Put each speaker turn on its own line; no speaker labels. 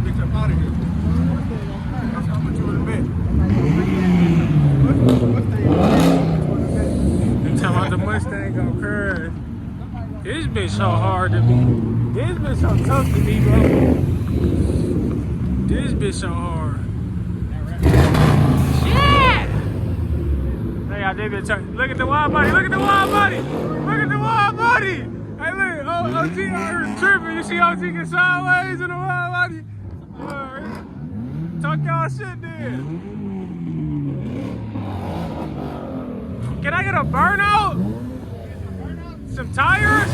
bitch up out of here. I'll put you in the bed.
You talking about the Mustang go curve. This bitch so hard to me. This bitch so tough to me, bro. This bitch so hard. Shit! Hey, I did it. Look at the wide body. Look at the wide body. Look at the wide body. Hey, look. OG out here tripping. You see OG get sideways in the wide body? Talk y'all shit then. Can I get a burnout? Some tires?